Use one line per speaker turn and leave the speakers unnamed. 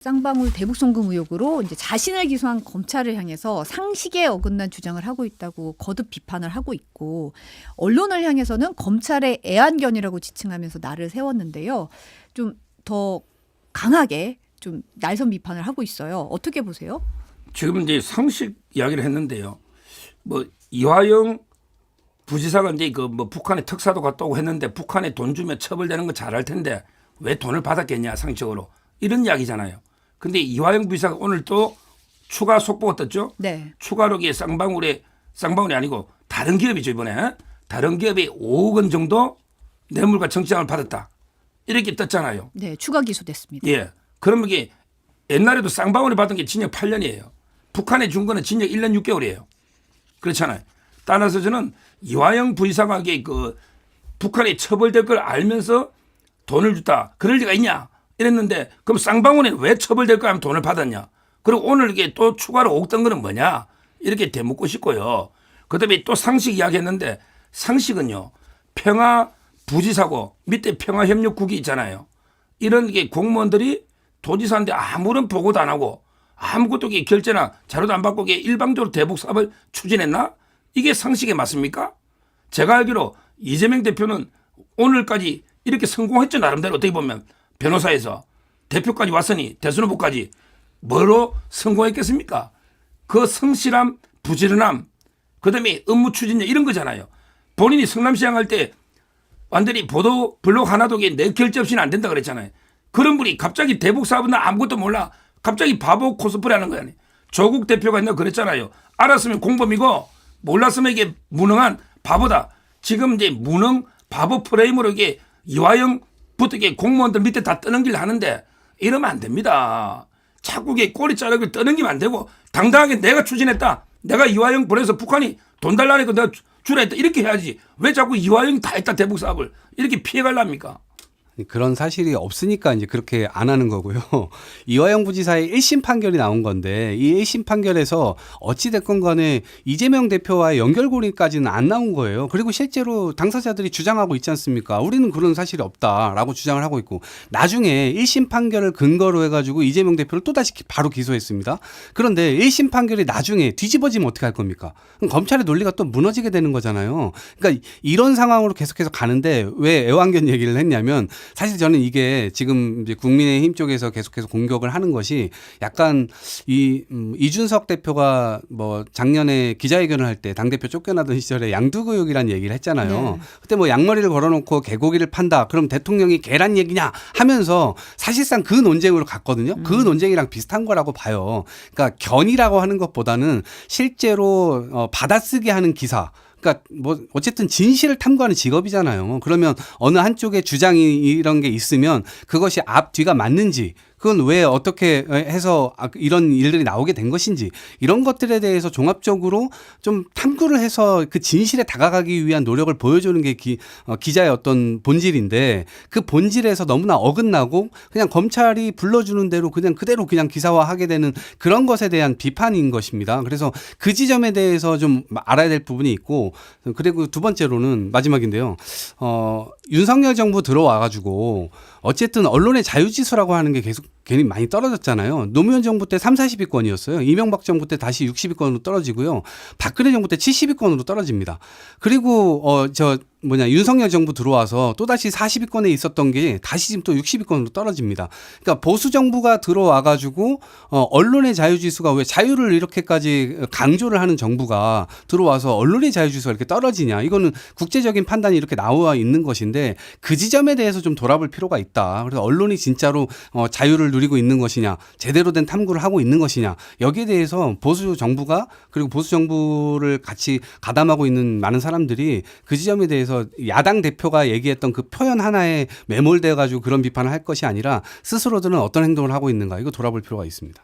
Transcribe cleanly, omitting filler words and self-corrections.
쌍방울 대북 송금 의혹으로 이제 자신을 기소한 검찰을 향해서 상식에 어긋난 주장을 하고 있다고 거듭 비판을 하고 있고, 언론을 향해서는 검찰의 애완견이라고 지칭하면서 날을 세웠는데요. 좀 더 강하게 좀 날선 비판을 하고 있어요. 어떻게 보세요?
지금 이제 상식 이야기를 했는데요. 뭐 이화영 부지사가 이제 그 뭐 북한에 특사도 갔다 오고 했는데 북한에 돈 주면 처벌되는 거 잘 알 텐데 왜 돈을 받았겠냐 상식적으로 이런 이야기잖아요. 근데 이화영 부지사가 오늘 또 추가 속보가 떴죠.
네.
추가로 이게 쌍방울이 아니고 다른 기업이죠. 이번에 다른 기업이 5억 원 정도 뇌물과 정치자금을 받았다 이렇게 떴잖아요.
네, 추가 기소됐습니다.
예. 그러면 이게 옛날에도 쌍방울이 받은 게 징역 8년이에요. 북한에 준 거는 징역 1년 6개월이에요. 그렇잖아요. 따라서 저는 이화영 부지사가 이게 그 북한에 처벌될 걸 알면서 돈을 줬다. 그럴 리가 있냐? 이랬는데 그럼 쌍방울이 왜 처벌될 거 하면 돈을 받았냐? 그리고 오늘 이게 또 추가로 옥던 거는 뭐냐? 이렇게 되묻고 싶고요. 그다음에 또 상식 이야기했는데 상식은요. 평화 부지사고 밑에 평화협력국이 있잖아요. 이런 게 공무원들이 도지사인데 아무런 보고도 안 하고 아무것도 결제나 자료도 안 받고 일방적으로 대북 사업을 추진했나? 이게 상식에 맞습니까? 제가 알기로 이재명 대표는 오늘까지 이렇게 성공했죠. 나름대로 어떻게 보면 변호사에서 대표까지 왔으니 대선 후보까지 뭐로 성공했겠습니까? 그 성실함, 부지런함, 그다음에 업무 추진력 이런 거잖아요. 본인이 성남시장 할 때 완전히 보도 블록 하나도 내 결제 없이는 안 된다 그랬잖아요. 그런 분이 갑자기 대북 사업은 아무것도 몰라. 갑자기 바보 코스프레 하는 거야. 조국 대표가 있나 그랬잖아요. 알았으면 공범이고 몰랐으면 이게 무능한 바보다. 지금 이제 무능 바보 프레임으로 이게 이화영부터 이게 공무원들 밑에 다 떠넘기를 하는데 이러면 안 됩니다. 자꾸 이게 꼬리 자르고 떠넘기면 안 되고 당당하게 내가 추진했다. 내가 이화영 보내서 북한이 돈 달라니까 내가 주라 했다. 이렇게 해야지. 왜 자꾸 이화영이 다 했다 대북 사업을 이렇게 피해갈랍니까?
그런 사실이 없으니까 이제 그렇게 안 하는 거고요. 이화영 부지사의 1심 판결이 나온 건데 이 1심 판결에서 어찌됐건 간에 이재명 대표와의 연결고리까지는 안 나온 거예요. 그리고 실제로 당사자들이 주장하고 있지 않습니까? 우리는 그런 사실이 없다라고 주장을 하고 있고 나중에 1심 판결을 근거로 해가지고 이재명 대표를 또다시 바로 기소했습니다. 그런데 1심 판결이 나중에 뒤집어지면 어떻게 할 겁니까? 그럼 검찰의 논리가 또 무너지게 되는 거잖아요. 그러니까 이런 상황으로 계속해서 가는데 왜 애완견 얘기를 했냐면 사실 저는 이게 지금 이제 국민의힘 쪽에서 계속해서 공격을 하는 것이 약간 이준석 대표가 뭐 작년에 기자회견을 할 때 당대표 쫓겨나던 시절에 양두구육이라는 얘기를 했잖아요.
네.
그때 뭐 양머리를 걸어놓고 개고기를 판다. 그럼 대통령이 계란 얘기냐 하면서 사실상 그 논쟁으로 갔거든요. 그 논쟁이랑 비슷한 거라고 봐요. 그러니까 견이라고 하는 것보다는 실제로 받아쓰게 하는 기사. 그러니까 뭐 어쨌든 진실을 탐구하는 직업이잖아요. 그러면 어느 한쪽에 주장이 이런 게 있으면 그것이 앞뒤가 맞는지 그건 왜 어떻게 해서 이런 일들이 나오게 된 것인지 이런 것들에 대해서 종합적으로 좀 탐구를 해서 그 진실에 다가가기 위한 노력을 보여주는 게 기자의 어떤 본질인데 그 본질에서 너무나 어긋나고 그냥 검찰이 불러주는 대로 그대로 그냥 기사화하게 되는 그런 것에 대한 비판인 것입니다. 그래서 그 지점에 대해서 좀 알아야 될 부분이 있고 그리고 두 번째로는 마지막인데요. 윤석열 정부 들어와가지고 어쨌든 언론의 자유지수라고 하는 게 계속 괜히 많이 떨어졌잖아요. 노무현 정부 때 3, 40위권이었어요. 이명박 정부 때 다시 60위권으로 떨어지고요. 박근혜 정부 때 70위권으로 떨어집니다. 그리고 윤석열 정부 들어와서 또다시 40위권에 있었던 게 다시 지금 또 60위권으로 떨어집니다. 그러니까 보수 정부가 들어와 가지고 언론의 자유지수가 왜 자유를 이렇게까지 강조를 하는 정부가 들어와서 언론의 자유지수가 이렇게 떨어지냐. 이거는 국제적인 판단이 이렇게 나와 있는 것인데 그 지점에 대해서 좀 돌아볼 필요가 있다. 그래서 언론이 진짜로 자유를 누리고 있는 것이냐, 제대로 된 탐구를 하고 있는 것이냐, 여기에 대해서 보수 정부가 그리고 보수 정부를 같이 가담하고 있는 많은 사람들이 그 지점에 대해서 야당 대표가 얘기했던 그 표현 하나에 매몰돼 가지고 그런 비판을 할 것이 아니라 스스로들은 어떤 행동을 하고 있는가 이거 돌아볼 필요가 있습니다.